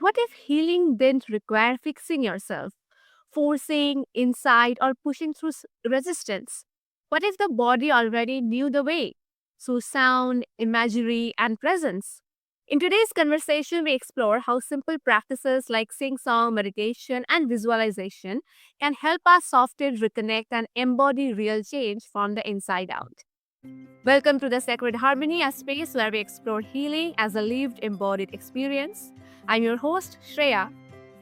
What if healing didn't require fixing yourself, forcing insight, or pushing through resistance? What if the body already knew the way? Through sound, imagery, and presence. In today's conversation, we explore how simple practices like sing song, meditation, and visualization can help us soften, reconnect, and embody real change from the inside out. Welcome to the Sacred Harmony, a space where we explore healing as a lived, embodied experience. I'm your host, Shreya.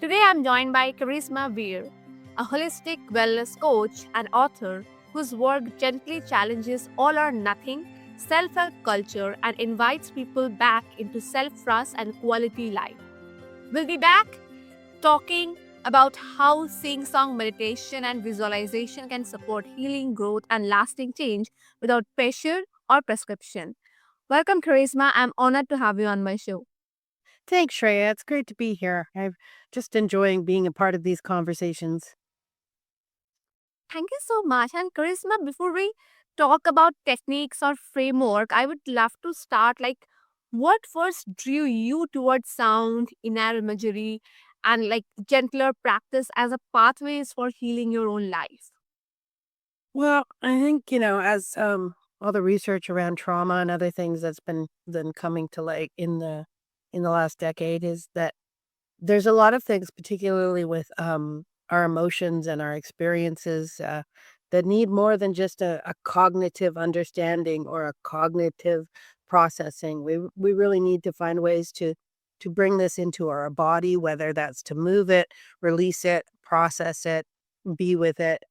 Today I'm joined by Kerisma Vere, a holistic wellness coach and author whose work gently challenges all or nothing self help culture and invites people back into self trust and quality life. We'll be back talking about how sing song meditation and visualization can support healing, growth, and lasting change without pressure or prescription. Welcome, Charisma. I'm honored to have you on my show. Thanks, Shreya. It's great to be here. I'm just enjoying being a part of these conversations. Thank you so much. And Charisma, before we talk about techniques or framework, I would love to start what first drew you towards sound, inner imagery, and gentler practice as a pathways for healing your own life? Well, I think, as all the research around trauma and other things that's been coming to light in the last decade is that there's a lot of things, particularly with our emotions and our experiences, that need more than just a cognitive understanding or a cognitive processing. We really need to find ways to bring this into our body, whether that's to move it, release it, process it, be with it.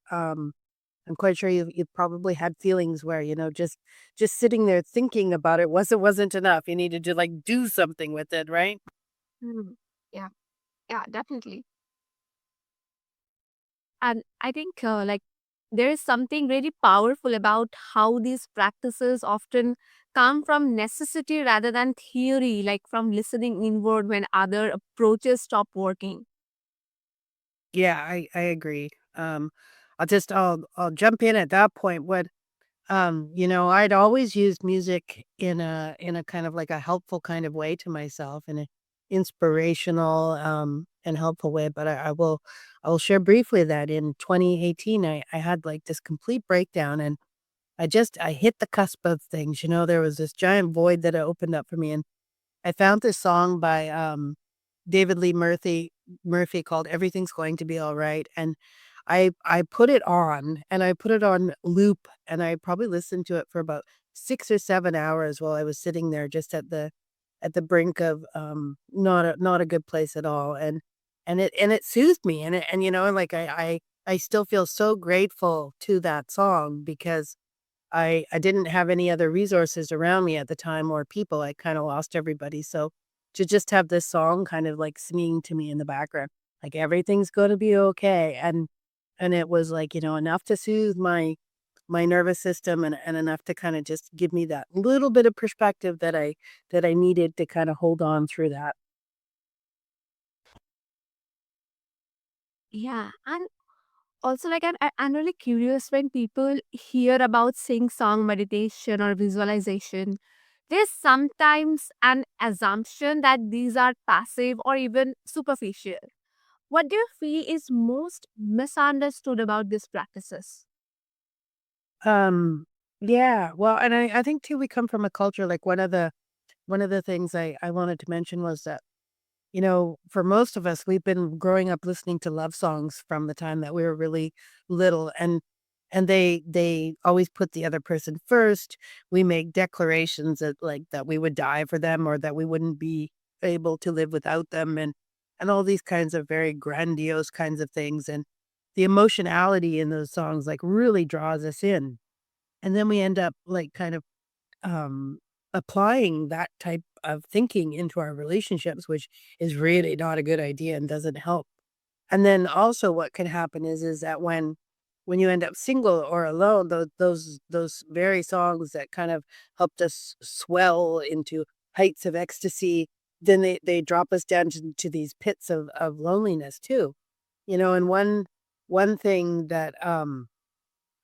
I'm quite sure you've probably had feelings where just sitting there thinking about it wasn't enough. You needed to like do something with it, right? Hmm. Yeah, yeah, definitely. And I think there is something very powerful about how these practices often come from necessity rather than theory, like from listening inward when other approaches stop working. Yeah, I agree. I'll jump in at that point. I'd always used music in a kind of like a helpful kind of way to myself, in an inspirational and helpful way. But I will share briefly that in 2018 I had like this complete breakdown, and I hit the cusp of things. There was this giant void that opened up for me, and I found this song by David Lee Murphy called "Everything's Going to Be All Right," and I put it on, and I put it on loop, and I probably listened to it for about 6 or 7 hours while I was sitting there just at the brink of, not a good place at all, and it soothed me, like, I still feel so grateful to that song because I didn't have any other resources around me at the time or people. I kinda lost everybody, so to just have this song kind of, like, singing to me in the background, like, "Everything's gonna be okay," and it was, like, enough to soothe my nervous system and enough to kinda just give me that little bit of perspective that I needed to kinda hold on through that. Yeah, and also I'm really curious when people hear about sing song meditation or visualization. There's sometimes an assumption that these are passive or even superficial. What do you feel is most misunderstood about these practices? Um, yeah, well, and I think too we come from a culture like one of the things I wanted to mention was that for most of us, we've been growing up listening to love songs from the time that we were really little, and they always put the other person first. We make declarations that we would die for them or that we wouldn't be able to live without them, and all these kinds of very grandiose kinds of things, and the emotionality in those songs like really draws us in. And then we end up like kind of um, applying that type of thinking into our relationships, which is really not a good idea and doesn't help. And then also what can happen is that when you end up single or alone, those very songs that kind of helped us swell into heights of ecstasy, then they drop us down to these pits of loneliness too. And one thing that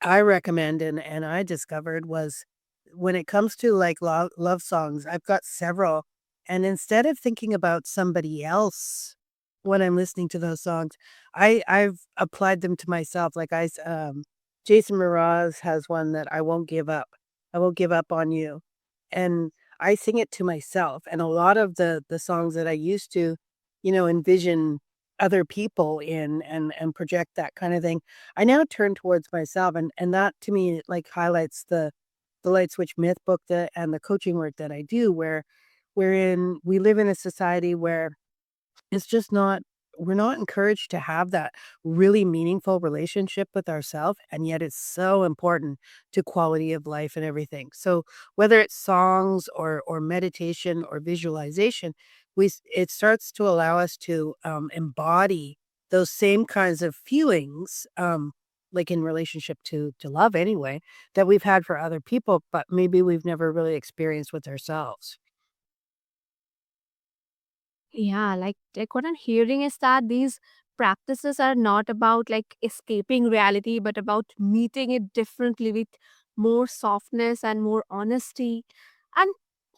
I recommend and I discovered was when it comes to, like, love songs, I've got several, and instead of thinking about somebody else when I'm listening to those songs. I've applied them to myself. Jason Mraz has one that I won't give up. I won't give up on you. And I sing it to myself. And a lot of the songs that I used to, envision other people in and project that kind of thing, I now turn towards myself. And that to me like highlights the light switch myth book and the coaching work that I do wherein we live in a society where it's just not we're not encouraged to have that really meaningful relationship with ourselves, and yet it's so important to quality of life and everything. So whether it's songs or meditation or visualization, it starts to allow us to embody those same kinds of feelings, like in relationship to love anyway, that we've had for other people, but maybe we've never really experienced with ourselves. Yeah, like what I'm hearing is that these practices are not about like escaping reality, but about meeting it differently with more softness and more honesty. And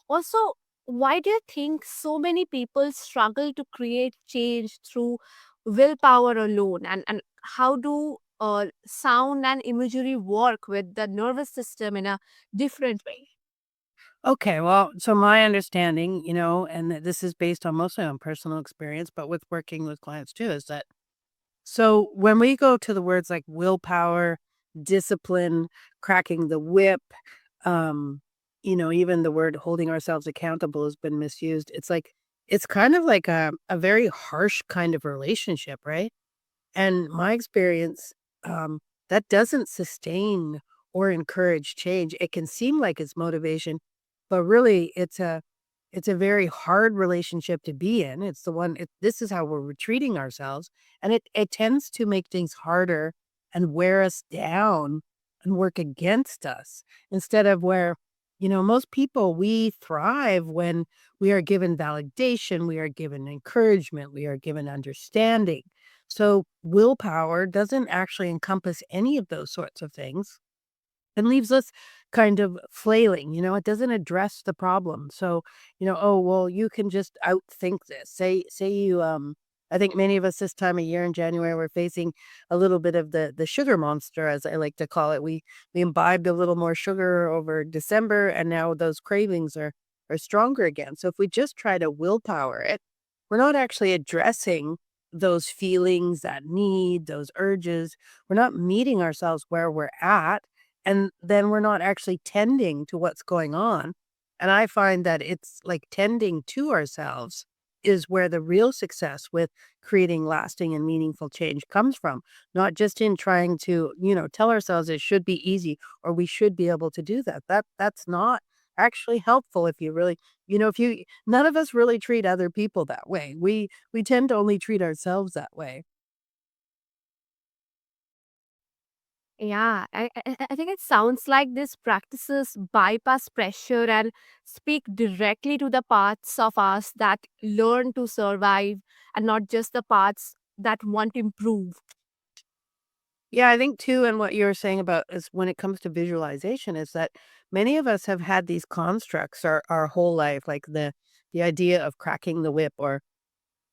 also, why do you think so many people struggle to create change through willpower alone? And how do sound and imagery work with the nervous system in a different way? Okay, well, so my understanding, and this is based on mostly on personal experience, but with working with clients too, is that so when we go to the words like willpower, discipline, cracking the whip, um, even the word holding ourselves accountable has been misused. It's kind of like a very harsh kind of relationship, right? And my experience, that doesn't sustain or encourage change. It can seem like it's motivation, but really it's a very hard relationship to be in. It's the one this is how we're treating ourselves, and it tends to make things harder and wear us down and work against us instead of where most people we thrive when we are given validation, we are given encouragement, we are given understanding. So willpower doesn't actually encompass any of those sorts of things and leaves us kind of flailing, it doesn't address the problem. So, oh, well, you can just outthink this. Say you I think many of us this time of year in January we're facing a little bit of the sugar monster as I like to call it. We imbibed a little more sugar over December and now those cravings are stronger again. So if we just try to willpower it, we're not actually addressing those feelings, that need, those urges. We're not meeting ourselves where we're at, and then we're not actually tending to what's going on. And I find that it's like tending to ourselves is where the real success with creating lasting and meaningful change comes from, not just in trying to, tell ourselves it should be easy or we should be able to do that. That's not actually helpful if you really, if you none of us really treat other people that way. We tend to only treat ourselves that way. Yeah, I think it sounds like these practices bypass pressure and speak directly to the parts of us that learn to survive and not just the parts that want to improve. Yeah, I think too, and what you were saying about is when it comes to visualization, is that many of us have had these constructs our whole life, like the idea of cracking the whip, or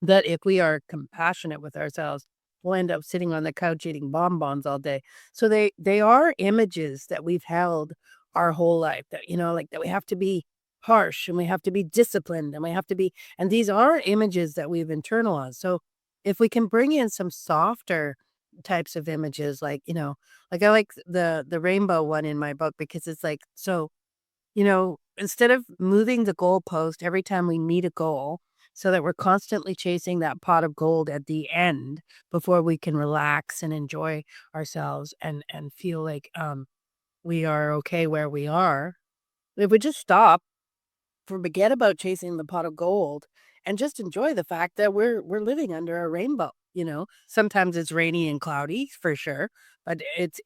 that if we are compassionate with ourselves, we'll end up sitting on the couch eating bonbons all day. So they are images that we've held our whole life that, like that we have to be harsh and we have to be disciplined and we have to be, and these are images that we've internalized. So if we can bring in some softer types of images, like I like the rainbow one in my book because it's like, so instead of moving the goalpost every time we meet a goal so that we're constantly chasing that pot of gold at the end before we can relax and enjoy ourselves and feel like we are okay where we are. If we just stop, forget about chasing the pot of gold and just enjoy the fact that we're living under a rainbow, Sometimes it's rainy and cloudy for sure, but it's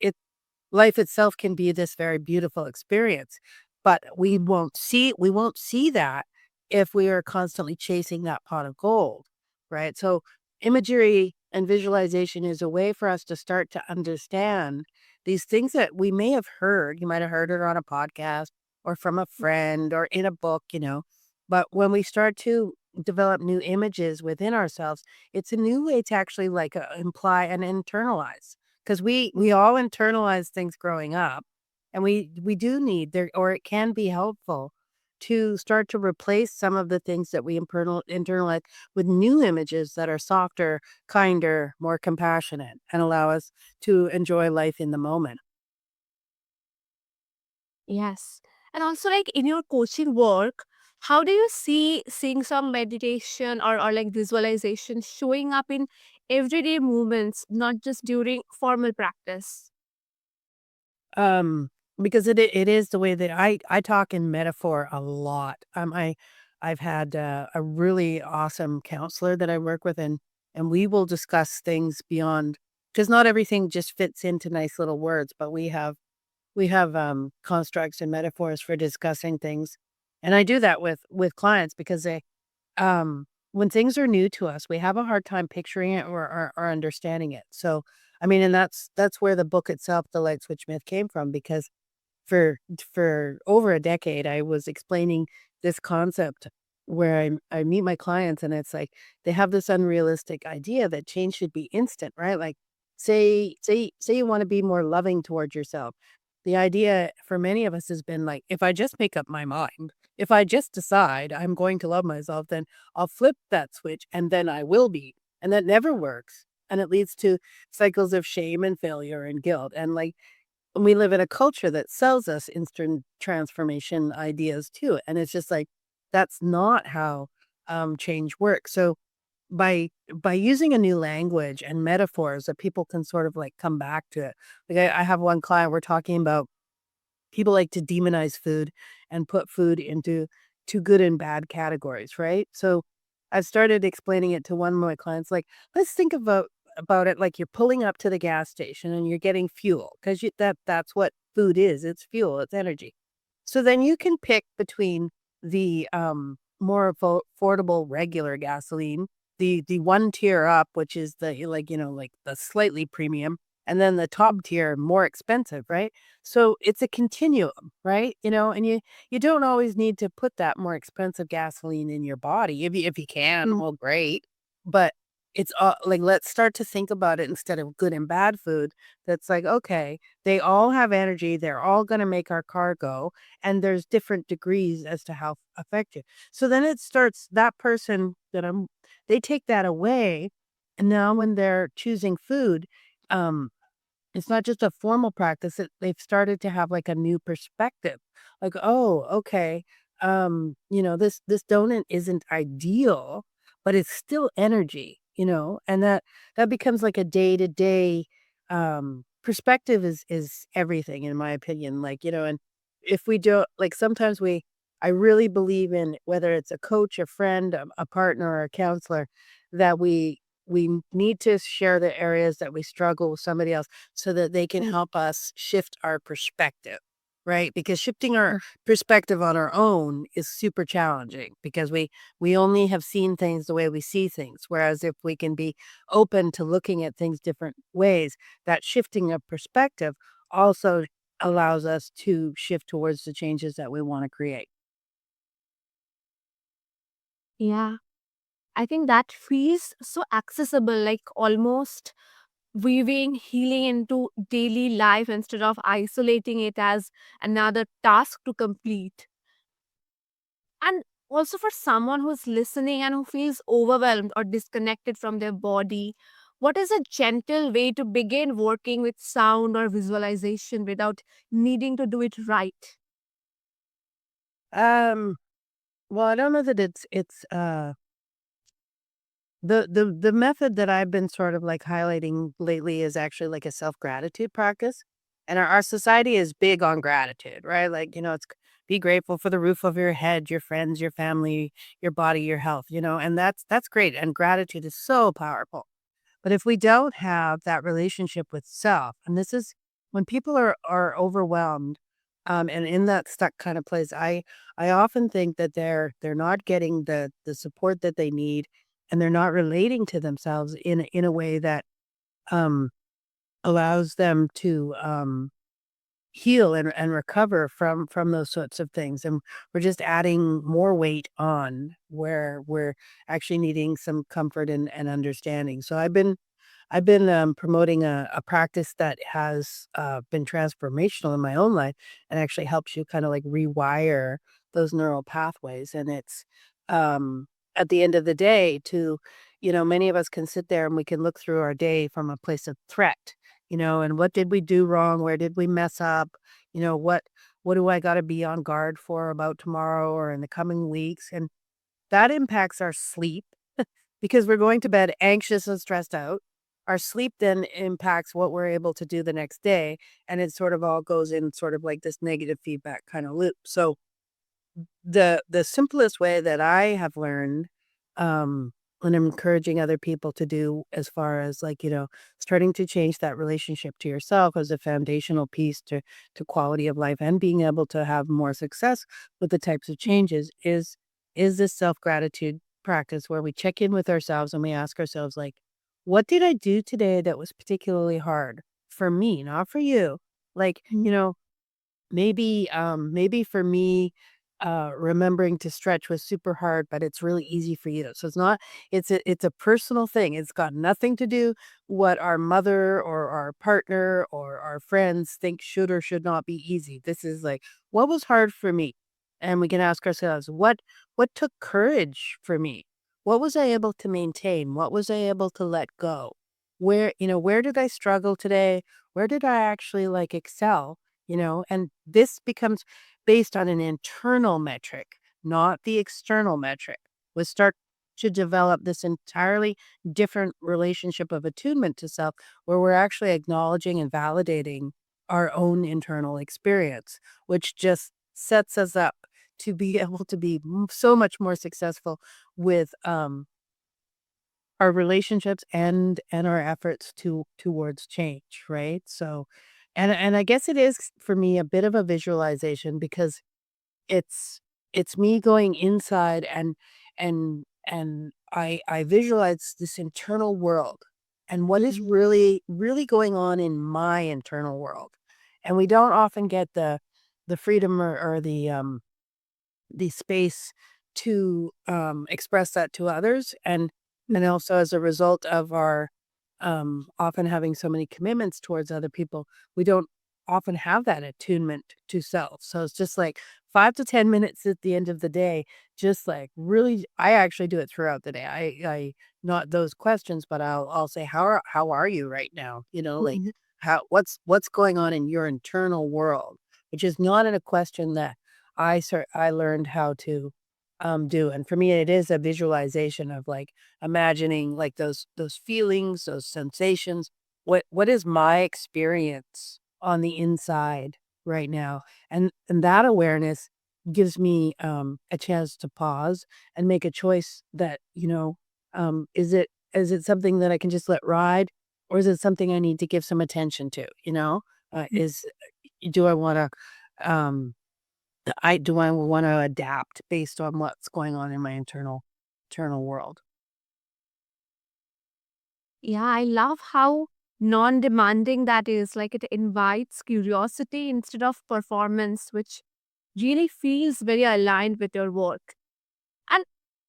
life itself can be this very beautiful experience, but we won't see that if we are constantly chasing that pot of gold, right? So imagery and visualization is a way for us to start to understand these things that we may have heard. You might have heard it on a podcast or from a friend or in a book, but when we start to develop new images within ourselves, it's a new way to actually like imply and internalize because we all internalize things growing up, and we do need there, or it can be helpful to start to replace some of the things that we internalize with new images that are softer, kinder, more compassionate, and allow us to enjoy life in the moment. Yes. And also, like in your coaching work, how do you see seeing some meditation or like visualization showing up in everyday movements, not just during formal practice? Um, because it is the way that I talk in metaphor a lot. I've had a really awesome counselor that I work with, and we will discuss things beyond because not everything just fits into nice little words, but we have constructs and metaphors for discussing things, and I do that with clients because when things are new to us, we have a hard time picturing it or understanding it. So, I mean, and that's where the book itself, The Light Switch Myth, came from because for over a decade, I was explaining this concept where I meet my clients and it's like they have this unrealistic idea that change should be instant, right? Like say you want to be more loving towards yourself. The idea for many of us has been like, if I just make up my mind, if I just decide I'm going to love myself, then I'll flip that switch and then I will be. And that never works. And it leads to cycles of shame and failure and guilt. And like we live in a culture that sells us instant transformation ideas too, and it's just like, that's not how, change works. So, by using a new language and metaphors that people can sort of, like, come back to it. Like, I have one client, we're talking about people like to demonize food and put food into two good and bad categories, right? So I started explaining it to one of my clients, like, let's think about it like you're pulling up to the gas station and you're getting fuel because that's what food is. It's fuel, it's energy. So then you can pick between the, more affordable regular gasoline, the one tier up, which is the, like, like the slightly premium, and then the top tier, more expensive, right? So it's a continuum, right? And you don't always need to put that more expensive gasoline in your body. If you can, well, great. But it's like, let's start to think about it instead of good and bad food. That's like, okay, they all have energy. They're all going to make our car go, and there's different degrees as to how effective. So then it starts that person that they take that away, and now when they're choosing food, um, it's not just a formal practice, they've started to have, like, a new perspective. Like, "Oh, okay, this donut isn't ideal, but it's still energy," And that becomes like a day-to-day, perspective is everything in my opinion, like, and if we don't like, sometimes I really believe in whether it's a coach, a friend, a partner, or a counselor, that we need to share the areas that we struggle with somebody else so that they can help us shift our perspective, right? Because shifting our perspective on our own is super challenging because we only have seen things the way we see things. Whereas if we can be open to looking at things different ways, that shifting of perspective also allows us to shift towards the changes that we want to create. Yeah. I think that feels so accessible, like almost weaving healing into daily life instead of isolating it as another task to complete. And also for someone who's listening and who feels overwhelmed or disconnected from their body, what is a gentle way to begin working with sound or visualization without needing to do it right? Um, well, I don't know that it's the method that I've been sort of, like, highlighting lately is actually, like, a self-gratitude practice, and our society is big on gratitude, right? Like, it's be grateful for the roof over your head, your friends, your family, your body, your health, and that's great, and gratitude is so powerful. But if we don't have that relationship with self, and this is when people are overwhelmed, and in that stuck kind of place, I often think that they're not getting the support that they need, and they're not relating to themselves in a way that um allows them to heal and recover from those sorts of things, and we're just adding more weight on where we're actually needing some comfort and understanding. So I've been promoting a practice that has, been transformational in my own life and actually helps you kinda, like, rewire those neural pathways, and it's, um, at the end of the day to many of us can sit there and we can look through our day from a place of threat, and what did we do wrong? Where did we mess up? What do I gotta be on guard for about tomorrow or in the coming weeks? And that impacts our sleep because we're going to bed anxious and stressed out. Our sleep then impacts what we're able to do the next day, and it sort of all goes in sort of like this negative feedback kind of loop. So the simplest way that I have learned, and I'm encouraging other people to do as far as like, starting to change that relationship to yourself as a foundational piece to quality of life and being able to have more success with the types of changes is this self-gratitude practice where we check in with ourselves and we ask ourselves like, what did I do today that was particularly hard for me, not for you? Like, maybe for me, remembering to stretch was super hard, but it's really easy for you. So it's a personal thing. It's got nothing to do what our mother or our partner or our friends think should or should not be easy. This is like, what was hard for me? And we can ask ourselves, what took courage for me? What was I able to maintain? What was I able to let go? Where did I struggle today? Where did I actually like excel? And this becomes based on an internal metric, not the external metric. We start to develop this entirely different relationship of attunement to self where we're actually acknowledging and validating our own internal experience, which just sets us up to be able to be so much more successful with our relationships and our efforts towards change, right? So and I guess it is for me a bit of a visualization because it's it's me going inside and I visualize this internal world and what is really really going on in my internal world. And we don't often get the freedom or the space to, express that to others, and also as a result of our, often having so many commitments towards other people, we don't often have that attunement to self, so it's just, like, 5 to 10 minutes at the end of the day, just, like, really I actually do it throughout the day, I not those questions, but I'll say, "How are you right now?" Like, Mhm. "How what's going on in your internal world?" Which is not in a question that I learned how to, do, and for me, it is a visualization of, like, imagining, like, those feelings, those sensations. What is my experience on the inside right now? And that awareness gives me, a chance to pause and make a choice that, is it something that I can just let ride, or is it something I need to give some attention to, you know? Is do I wanna, um I do I wanna adapt based on what's going on in my internal world. Yeah, I love how non demanding that is. Like it invites curiosity instead of performance, which really feels very aligned with your work. And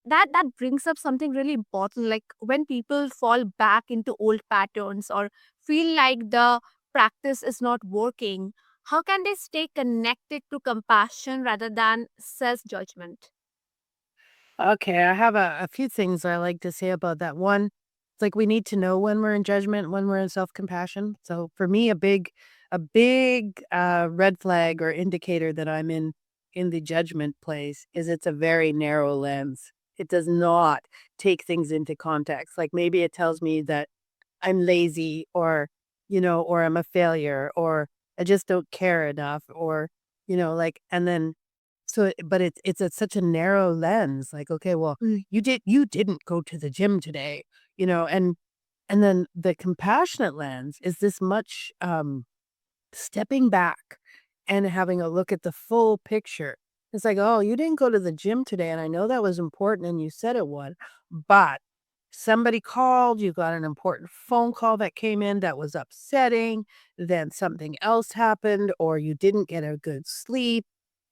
that brings up something really important. Like when people fall back into old patterns or feel like the practice is not working, how can they stay connected to compassion rather than self judgment? Okay, I have a few things I like to say about that. One, it's like we need to know when we're in judgment, when we're in self-compassion. So for me, a big red flag or indicator that I'm in the judgment place is it's a very narrow lens. It does not take things into context. Like maybe it tells me that I'm lazy or I'm a failure or I just don't care enough or, like, and then but it's at such a narrow lens, like, okay, well, you didn't go to the gym today, and then the compassionate lens is this much stepping back and having a look at the full picture. It's like, oh, you didn't go to the gym today, and I know that was important and you said it would, but somebody called, you got an important phone call that came in that was upsetting, then something else happened, or you didn't get a good sleep,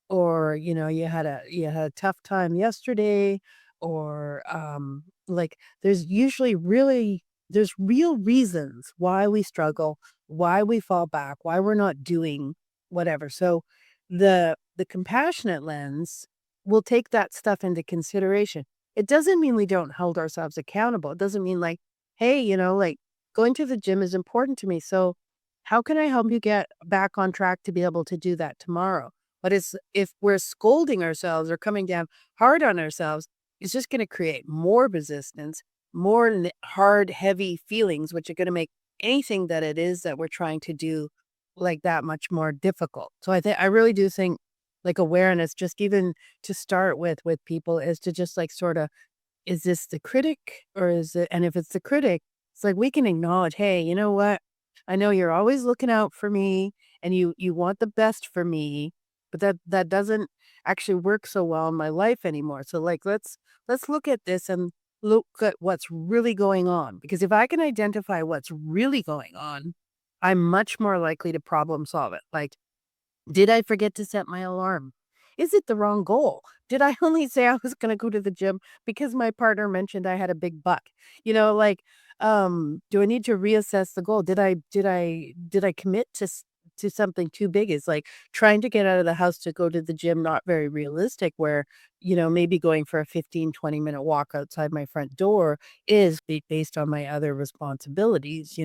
or you had a tough time yesterday, or like there's real reasons why we struggle, why we fall back, why we're not doing whatever. So the compassionate lens will take that stuff into consideration. It doesn't mean we don't hold ourselves accountable. It doesn't mean like, hey, like going to the gym is important to me, so how can I help you get back on track to be able to do that tomorrow? But if we're scolding ourselves or coming down hard on ourselves, it's just going to create more resistance, more hard, heavy feelings, which are going to make anything that it is that we're trying to do like that much more difficult. So I really do think like awareness, just even to start with people, is to just like sort of, is this the critic or is it, and if it's the critic, it's like we can acknowledge, hey, you know what? I know you're always looking out for me and you want the best for me, but that doesn't actually work so well in my life anymore. So like let's look at this and look at what's really going on. Because if I can identify what's really going on, I'm much more likely to problem solve it. Like, did I forget to set my alarm? Is it the wrong goal? Did I only say I was gonna go to the gym because my partner mentioned I had a big butt? Like, do I need to reassess the goal? Did I commit to something too big? Is like trying to get out of the house to go to the gym not very realistic, where, maybe going for a 15-20 minute walk outside my front door is based on my other responsibilities.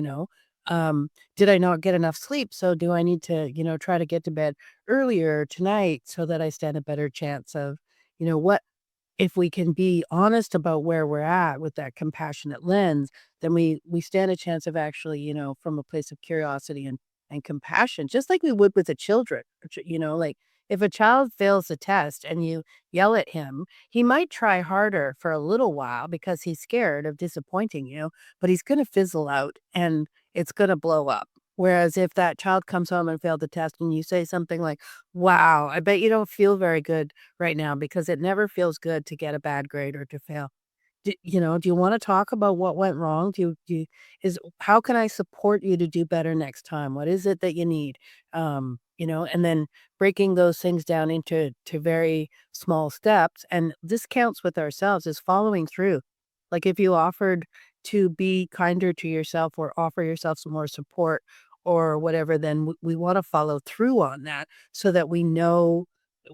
Did I not get enough sleep? So do I need to, try to get to bed earlier tonight so that I stand a better chance of, what if we can be honest about where we're at with that compassionate lens, then we stand a chance of actually, from a place of curiosity and compassion, just like we would with the children. Like if a child fails the test and you yell at him, he might try harder for a little while because he's scared of disappointing you, but he's going to fizzle out and it's going to blow up. Whereas if that child comes home and failed the test and you say something like, wow, I bet you don't feel very good right now, because it never feels good to get a bad grade or to fail. Do you want to talk about what went wrong? How can I support you to do better next time? What is it that you need? And then breaking those things down into very small steps. And this counts with ourselves, is following through. Like if you offered to be kinder to yourself or offer yourself some more support or whatever, then we want to follow through on that so that we know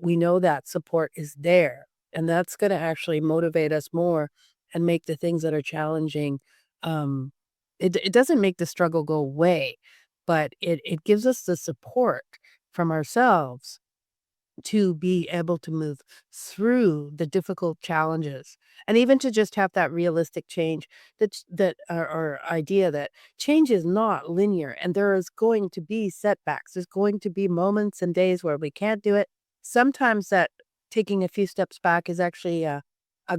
that support is there. And that's going to actually motivate us more and make the things that are challenging, um, it doesn't make the struggle go away, but it gives us the support from ourselves to be able to move through the difficult challenges, and even to just have that realistic change, or idea that change is not linear and there is going to be setbacks. There's going to be moments and days where we can't do it. Sometimes that taking a few steps back is actually a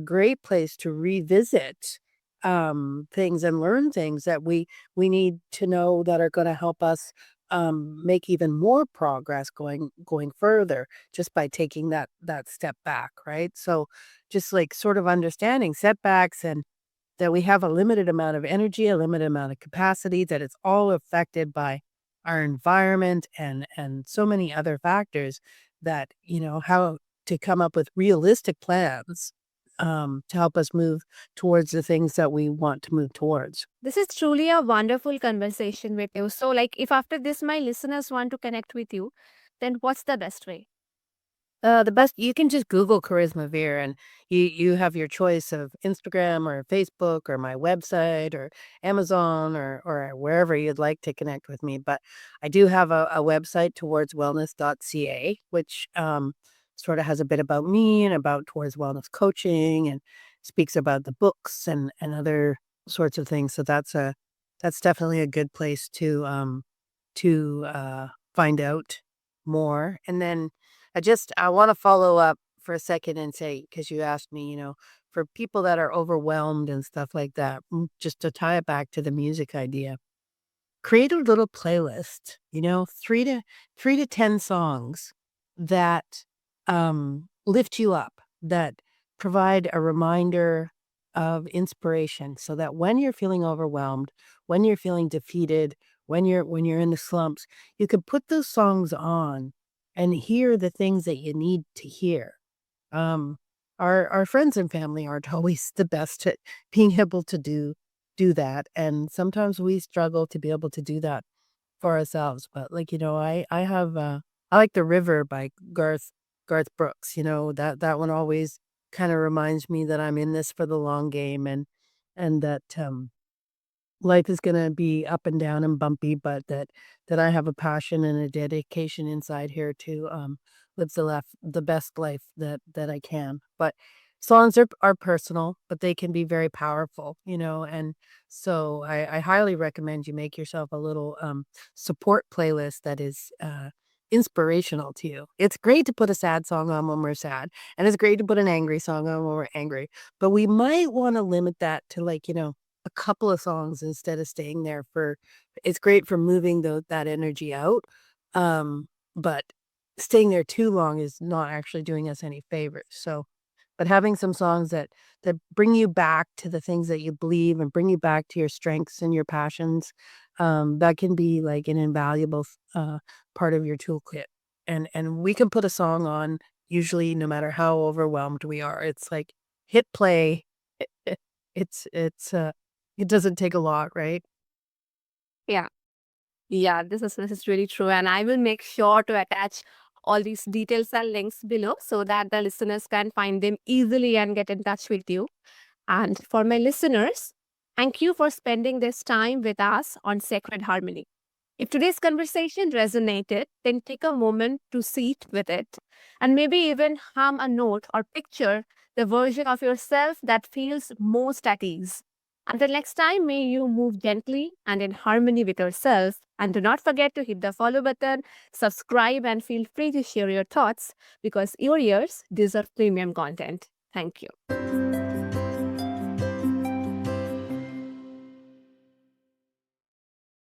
great place to revisit things and learn things that we need to know that are going to help us make even more progress going further, just by taking that step back, right? So just like sort of understanding setbacks, and that we have a limited amount of energy, a limited amount of capacity, that it's all affected by our environment and so many other factors, that how to come up with realistic plans to help us move towards the things that we want to move towards. This is truly a wonderful conversation with you. So, like, if after this my listeners want to connect with you, then what's the best way? The best, you can just Google Kerisma Vere, and you have your choice of Instagram or Facebook or my website or Amazon or wherever you'd like to connect with me. But I do have a website, towardswellness.ca, which sort of has a bit about me and about Towards Wellness coaching, and speaks about the books and other sorts of things. So that's definitely a good place to find out more. And then I want to follow up for a second and say, because you asked me, for people that are overwhelmed and stuff like that, just to tie it back to the music idea, create a little playlist, 3 to 10 songs that lift you up, that provide a reminder of inspiration so that when you're feeling overwhelmed, when you're feeling defeated, when you're in the slumps, you could put those songs on and hear the things that you need to hear. Um, our friends and family aren't always the best at being able to do that, and sometimes we struggle to be able to do that for ourselves, but, like, I have, I like The River by Garth Brooks, that one always kinda reminds me that I'm in this for the long game and that, life is gonna be up and down and bumpy, but that I have a passion and a dedication inside here to, live the best life that I can. But songs are personal, but they can be very powerful, and so I highly recommend you make yourself a little, support playlist that is, inspirational to you. It's great to put a sad song on when we're sad, and it's great to put an angry song on when we're angry, but we might wanna limit that to, like, a couple of songs instead of staying there for it's great for moving that energy out, but staying there too long is not actually doing us any favors, so but having some songs that bring you back to the things that you believe and bring you back to your strengths and your passions, that can be, like, an invaluable part of your toolkit, and we can put a song on usually no matter how overwhelmed we are, it's like, hit play. It's it doesn't take a lot, right? Yeah. Yeah, this is really true. And I will make sure to attach all these details and links below so that the listeners can find them easily and get in touch with you. And for my listeners, thank you for spending this time with us on Sacred Harmony. If today's conversation resonated, then take a moment to sit with it and maybe even hum a note or picture the version of yourself that feels most at ease. Until next time, may you move gently and in harmony with yourself. And do not forget to hit the follow button, subscribe, and feel free to share your thoughts because your ears deserve premium content. Thank you.